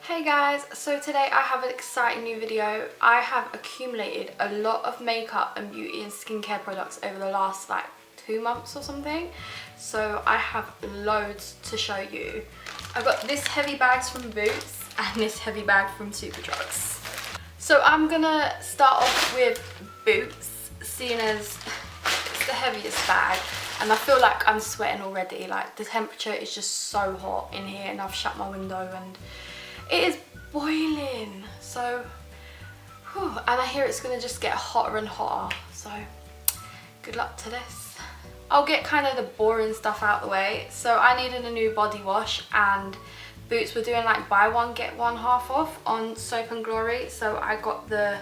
Hey guys, so today I have an exciting new video. I have accumulated a lot of makeup and beauty and skincare products over the last 2 months or something. So I have loads to show you. I got this heavy bags from Boots and this heavy bag from Superdrugs. So I'm gonna start off with Boots, seeing as it's the heaviest bag. And I feel like I'm sweating already. Like the temperature is just so hot in here and I've shut my window and it is boiling. So, and I hear it's gonna just get hotter and hotter. So, good luck to this. I'll get kind of the boring stuff out the way. So I needed a new body wash and Boots were doing like buy one get one half off on Soap and Glory. So I got the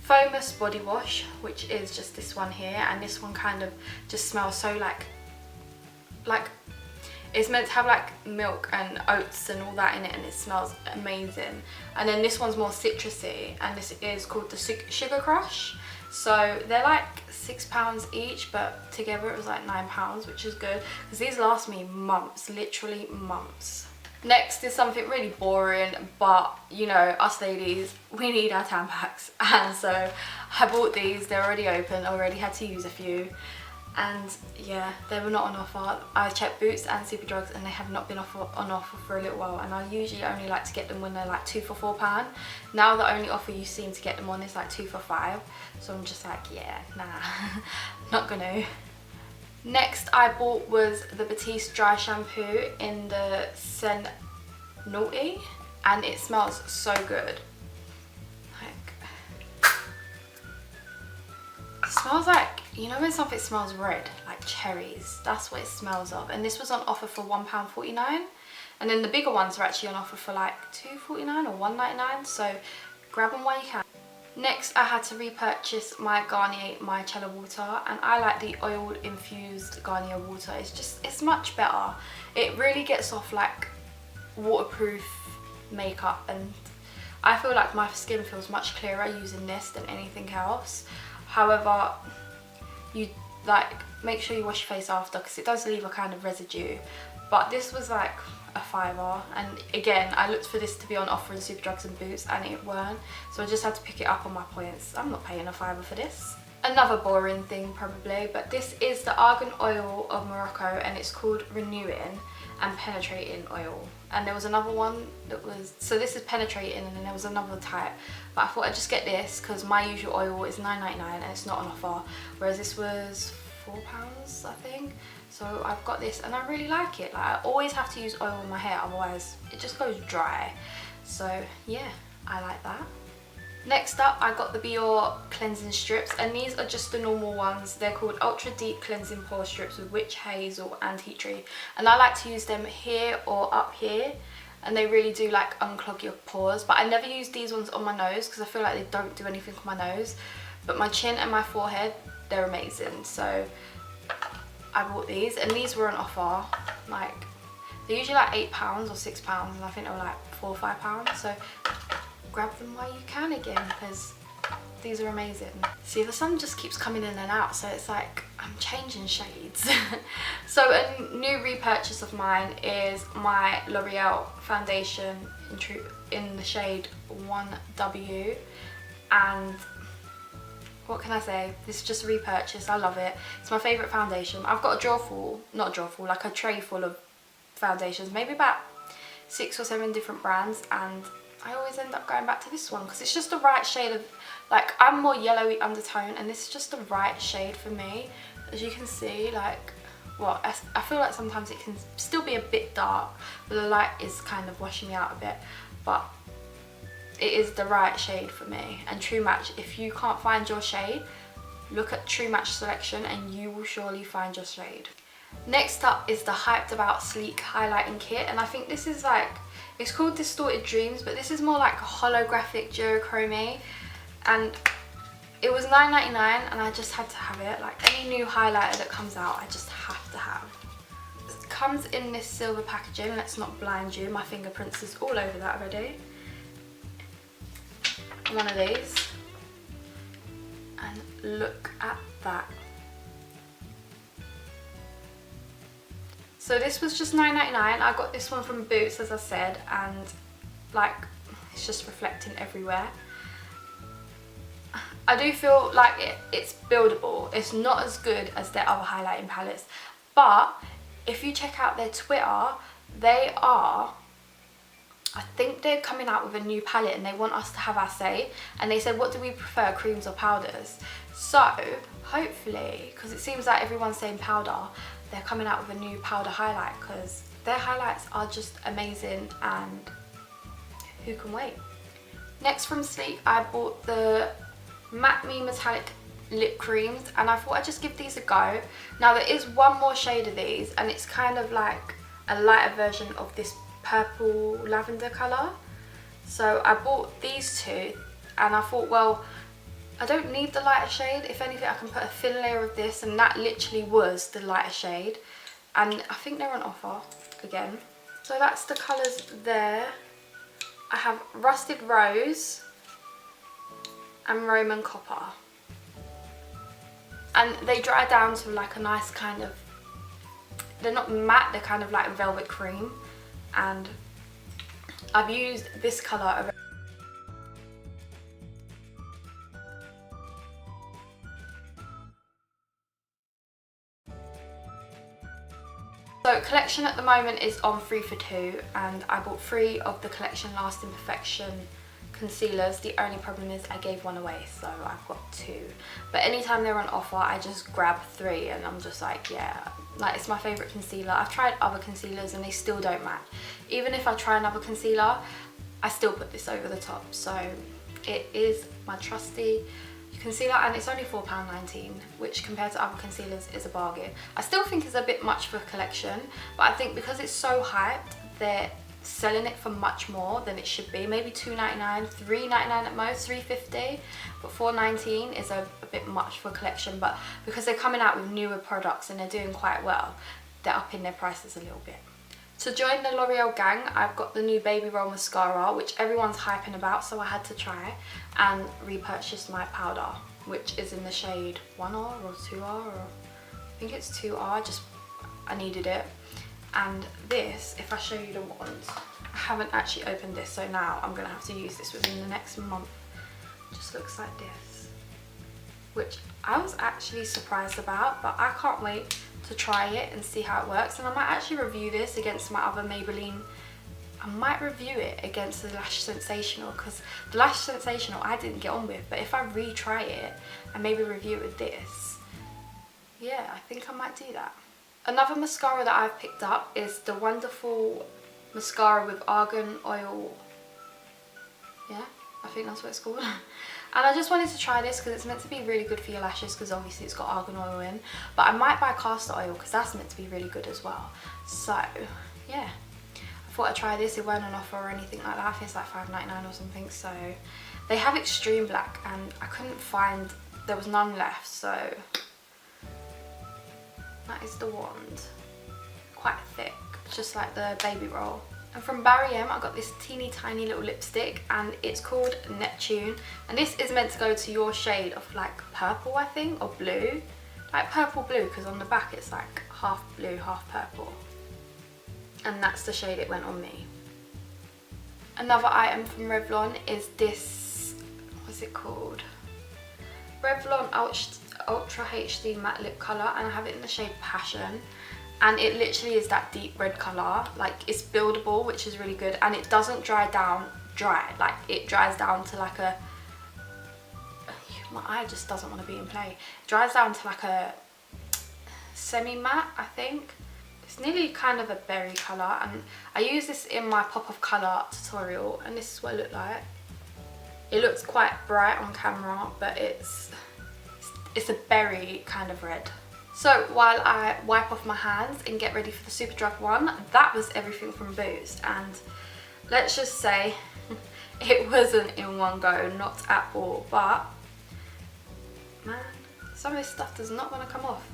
Foamous body wash, which is just this one here, and this one kind of just smells so like it's meant to have like milk and oats and all that in it, and it smells amazing. And then this one's more citrusy, and this is called the Sugar Crush. So they're like £6 each, but together it was like £9, which is good because these last me months, literally months. Next is something really boring, but you know, us ladies, we need our Tampax. And so I bought these. They're already open, already had to use a few. And yeah, they were not on offer. I checked Boots and Superdrugs and they have not been on offer for a little while, and I usually only like to get them when they're like 2 for £4. Now the only offer you seem to get them on is like 2 for £5. So I'm just like, yeah, nah, not gonna. Next I bought was the Batiste dry shampoo in the Scent Naughty, and it smells so good. It smells like, you know when something smells red, like cherries, that's what it smells of. And this was on offer for £1.49, and then the bigger ones are actually on offer for like £2.49 or £1.99, so grab them while you can. Next I had to repurchase my Garnier micellar water, and I like the oil infused Garnier water. It's much better. It really gets off like waterproof makeup, and I feel like my skin feels much clearer using this than anything else. However, you like make sure you wash your face after because it does leave a kind of residue. But this was like a £5, and again I looked for this to be on offer in Superdrugs and Boots and it weren't, so I just had to pick it up on my points. I'm not paying a £5 for this. Another boring thing probably, but this is the Argan Oil of Morocco, and it's called Renewing and Penetrating Oil. And there was another one that was, so this is penetrating, and then there was another type, but I thought I'd just get this because my usual oil is £9.99 and it's not on offer, whereas this was £4 I think. So I've got this and I really like it. Like I always have to use oil in my hair, otherwise it just goes dry. So yeah, I like that. Next up I got the Biore cleansing strips, and these are just the normal ones. They're called Ultra Deep Cleansing Pore Strips with Witch Hazel and Heat Tree, and I like to use them here or up here, and they really do like unclog your pores. But I never use these ones on my nose because I feel like they don't do anything on my nose, but my chin and my forehead, they're amazing. So I bought these, and these were on offer. Like they're usually like £8 or £6, and I think they were like £4 or £5, so grab them while you can again because these are amazing. See, the sun just keeps coming in and out, so it's like I'm changing shades. So a new repurchase of mine is my L'Oreal foundation in the shade 1W, and what can I say, this is just a repurchase. I love it. It's my favourite foundation. I've got a drawer full, not a drawer full, like a tray full of foundations, maybe about 6 or 7 different brands, and I always end up going back to this one because it's just the right shade of, like, I'm more yellowy undertone, and this is just the right shade for me. As you can see, like, well, I feel like sometimes it can still be a bit dark, but the light is kind of washing me out a bit, but it is the right shade for me. And True Match, if you can't find your shade, look at True Match selection and you will surely find your shade. Next up is the Hyped About Sleek Highlighting Kit, and I think this is like, it's called Distorted Dreams, but this is more like a holographic duochrome, and it was £9.99 and I just had to have it. Like any new highlighter that comes out, I just have to have. It comes in this silver packaging. Let's not blind you, my fingerprints is all over that already. One of these, and look at that. So this was just £9.99. I got this one from Boots, as I said, and like it's just reflecting everywhere. I do feel like it's buildable. It's not as good as their other highlighting palettes, but if you check out their Twitter, they are, I think they're coming out with a new palette and they want us to have our say, and they said, what do we prefer, creams or powders? So hopefully, because it seems like everyone's saying powder, they're coming out with a new powder highlight, because their highlights are just amazing and who can wait. Next from Sleek, I bought the Matte Me Metallic lip creams, and I thought I'd just give these a go. Now there is one more shade of these, and it's kind of like a lighter version of this purple lavender colour. So I bought these two, and I thought, well, I don't need the lighter shade. If anything, I can put a thin layer of this, and that literally was the lighter shade. And I think they're on offer again. So that's the colours there. I have Rusted Rose and Roman Copper, and they dry down to like a nice kind of, they're not matte, they're kind of like velvet cream, and I've used this colour. So collection at the moment is on 3 for 2, and I bought 3 of the collection Lasting Perfection concealers. The only problem is I gave one away, so I've got 2. But anytime they're on offer, I just grab 3, and I'm just like, yeah, like it's my favourite concealer. I've tried other concealers and they still don't match. Even if I try another concealer, I still put this over the top. So it is my trusty concealer, and it's only £4.19, which compared to other concealers is a bargain. I still think it's a bit much for a collection, but I think because it's so hyped, they're selling it for much more than it should be. Maybe £2.99, £3.99 at most, £3.50, but £4.19 is a bit much for a collection. But because they're coming out with newer products and they're doing quite well, they're upping their prices a little bit. To join the L'Oreal gang, I've got the new Baby Roll mascara, which everyone's hyping about, so I had to try, and repurchased my powder, which is in the shade 1R or 2R, or I think it's 2R, I needed it. And this, if I show you the wand, I haven't actually opened this, so now I'm going to have to use this within the next month. It just looks like this, which I was actually surprised about, but I can't wait to try it and see how it works. And I might actually review this against my other Maybelline. I might review it against the Lash Sensational, because the Lash Sensational I didn't get on with, but if I retry it and maybe review it with this, yeah, I think I might do that. Another mascara that I've picked up is the wonderful mascara with argan oil. Yeah, I think that's what it's called. And I just wanted to try this because it's meant to be really good for your lashes, because obviously it's got argan oil in. But I might buy castor oil because that's meant to be really good as well. So yeah, I thought I'd try this. It weren't on offer or anything like that. I think it's like £5.99 or something. So they have Extreme Black, and I couldn't find, there was none left. So that is the wand. Quite thick, just like the Baby Roll. And from Barry M, I got this teeny tiny little lipstick, and it's called Neptune. And this is meant to go to your shade of like purple, I think, or blue. Like purple blue, because on the back it's like half blue, half purple. And that's the shade it went on me. Another item from Revlon is this, what's it called? Revlon Ultra HD Matte Lip Colour, and I have it in the shade Passion. And it literally is that deep red colour. Like, it's buildable, which is really good, and it doesn't dry down dry. Like, it dries down to like a, my eye just doesn't want to be in play. It dries down to like a semi-matte, I think. It's nearly kind of a berry colour, and I use this in my pop of colour tutorial, and this is what it looked like. It looks quite bright on camera, but it's a berry kind of red. So while I wipe off my hands and get ready for the Superdrug one, that was everything from Boots. And let's just say it wasn't in one go, not at all. But man, some of this stuff does not want to come off.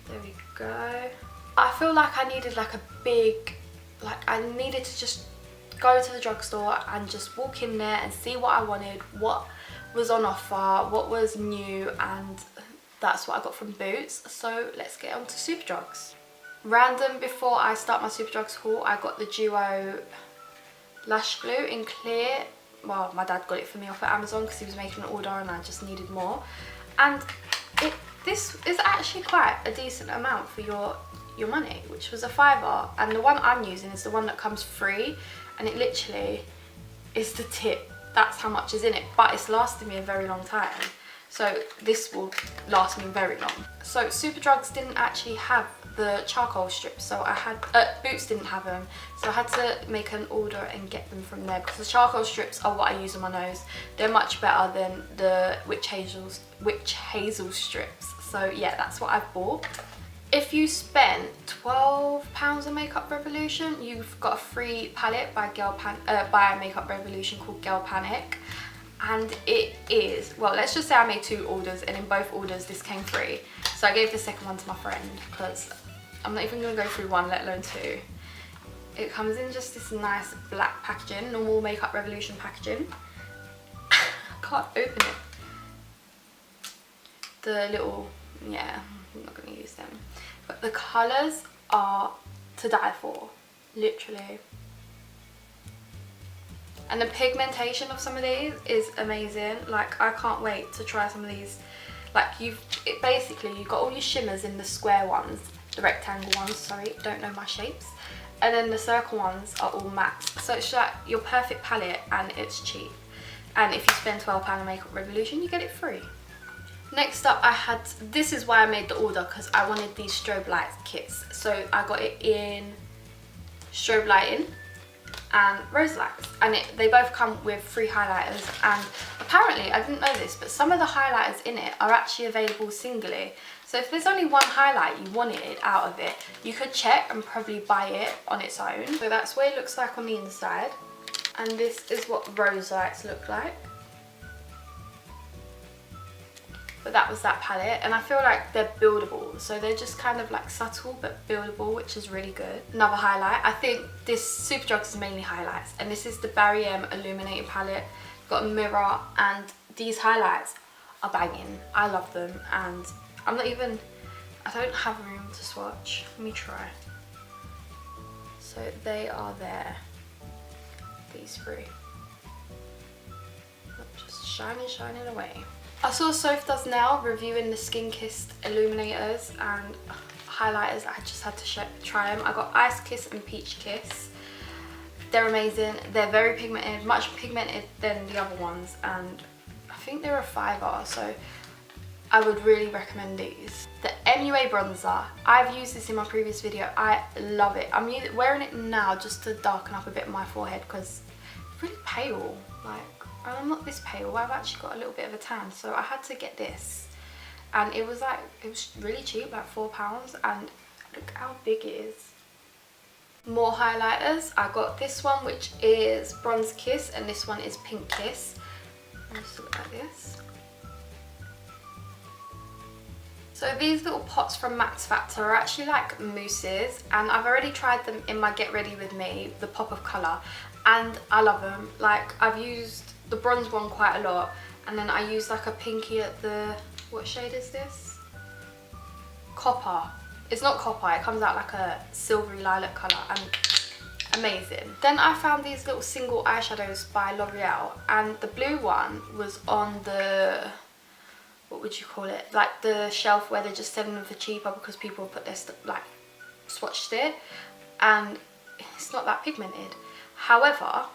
There we go. I feel like I needed like a big, like I needed to just go to the drugstore and just walk in there and see what I wanted, what was on offer, what was new, and that's what I got from Boots. So let's get on to Superdrugs. Random, before I start my Superdrugs haul, I got the Duo lash glue in clear. Well, my dad got it for me off at Amazon because he was making an order and I just needed more. And this is actually quite a decent amount for your money, which was a £5. And the one I'm using is the one that comes free, and it literally is the tip. That's how much is in it, but it's lasted me a very long time. So this will last me very long. So Superdrugs didn't actually have the charcoal strips, so I had, Boots didn't have them, so I had to make an order and get them from there, because the charcoal strips are what I use on my nose. They're much better than the witch hazel strips. So yeah, that's what I've bought. If you spend £12 on Makeup Revolution, you've got a free palette by Makeup Revolution called Girl Panic. And it is, well, let's just say I made 2 orders, and in both orders this came free. So I gave the second one to my friend because I'm not even going to go through one, let alone 2. It comes in just this nice black packaging, normal Makeup Revolution packaging. I can't open it. The little, yeah, I'm not going to use them. But the colours are to die for, literally. And the pigmentation of some of these is amazing. Like, I can't wait to try some of these. Like, basically you've got all your shimmers in the square ones, the rectangle ones, sorry, don't know my shapes. And then the circle ones are all mattes. So it's like your perfect palette, and it's cheap. And if you spend £12 on Makeup Revolution, you get it free. Next up, I had, this is why I made the order, because I wanted these strobe light kits. So I got it in strobe lighting and rose lights, and they both come with free highlighters. And apparently, I didn't know this, but some of the highlighters in it are actually available singly. So if there's only one highlight you wanted out of it, you could check and probably buy it on its own. So that's what it looks like on the inside, and this is what rose lights look like. But that was that palette, and I feel like they're buildable, so they're just kind of like subtle but buildable, which is really good. Another highlight, I think this Superdrug is mainly highlights, and this is the Barry M Illuminating palette. Got a mirror, and these highlights are banging. I love them, and I don't have room to swatch. Let me try. So they are there, these 3. Just shining away. I saw Soph Does Now reviewing the Skin Kissed illuminators and highlighters. I just had to try them. I got Ice Kiss and Peach Kiss. They're amazing. They're very pigmented, much pigmented than the other ones, and I think they're a £5, so I would really recommend these. The MUA bronzer, I've used this in my previous video. I love it. I'm wearing it now just to darken up a bit of my forehead because it's really pale. Like, I'm not this pale, I've actually got a little bit of a tan, so I had to get this. And it was really cheap, like £4, and look how big it is. More highlighters. I got this one, which is Bronze Kiss, and this one is Pink Kiss. And just look like this. So these little pots from Max Factor are actually like mousses, and I've already tried them in my Get Ready With Me, the pop of colour, and I love them. Like, I've used the bronze one quite a lot, and then I use like a pinky at the, what shade is this? Copper. It's not copper, it comes out like a silvery lilac colour, and amazing. Then I found these little single eyeshadows by L'Oreal, and the blue one was on the, what would you call it, like the shelf where they're just selling them for cheaper because people put their like swatched it, and it's not that pigmented. However,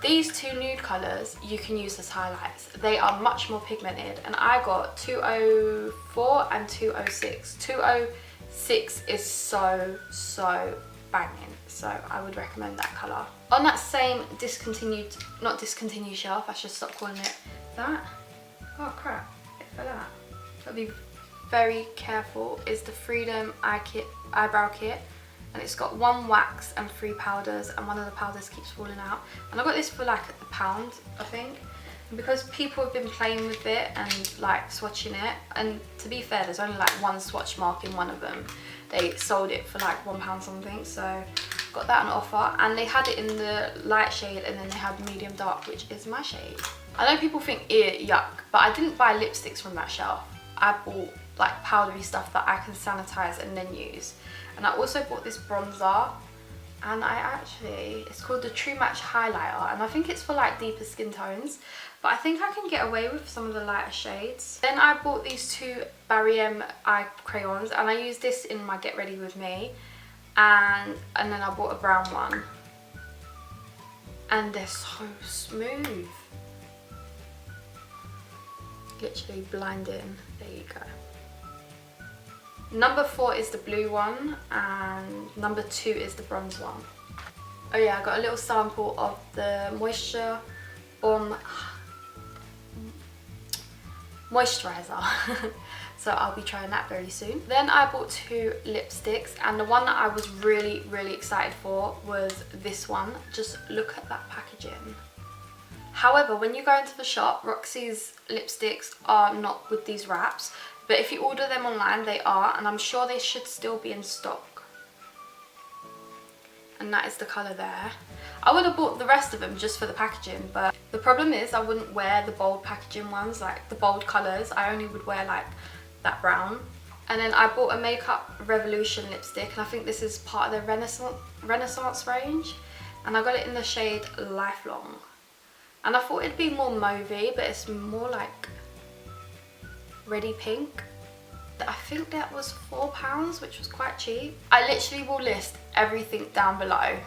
these 2 nude colours you can use as highlights. They are much more pigmented, and I got 204 and 206. 206 is so banging, so I would recommend that colour. On that same not discontinued shelf, I should stop calling it that. Oh crap, it fell out. Gotta be very careful, is the Freedom Eyebrow Kit. And it's got 1 wax and 3 powders, and one of the powders keeps falling out. And I got this for like £1, I think. And because people have been playing with it and like swatching it, and to be fair, there's only like 1 swatch mark in one of them. They sold it for like £1 something, so got that on offer. And they had it in the light shade, and then they had medium dark, which is my shade. I know people think, ew, yuck, but I didn't buy lipsticks from that shelf. I bought like powdery stuff that I can sanitize and then use. And I also bought this bronzer, and it's called the True Match Highlighter, and I think it's for like deeper skin tones, but I think I can get away with some of the lighter shades. Then I bought these two Barry eye crayons, and I used this in my Get Ready With Me, and then I bought a brown one, and they're so smooth. Literally blinding. There you go. Number 4 is the blue one, and number 2 is the bronze one. Oh yeah, I got a little sample of the moisturizer. So I'll be trying that very soon. Then I bought 2 lipsticks, and the one that I was really excited for was this one. Just look at that packaging. However, when you go into the shop, Roxy's lipsticks are not with these wraps, but if you order them online, they are, and I'm sure they should still be in stock. And that is the colour there. I would have bought the rest of them just for the packaging, but the problem is I wouldn't wear the bold packaging ones, like the bold colours. I only would wear like that brown. And then I bought a Makeup Revolution lipstick, and I think this is part of the Renaissance range, and I got it in the shade Lifelong. And I thought it'd be more mauvey, but it's more like Ready Pink. I think that was £4, which was quite cheap. I literally will list everything down below,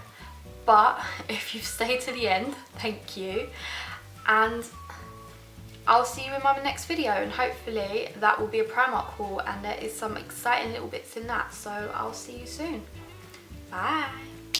but if you've stayed to the end, thank you. And I'll see you in my next video, and hopefully that will be a Primark haul, and there is some exciting little bits in that, so I'll see you soon. Bye.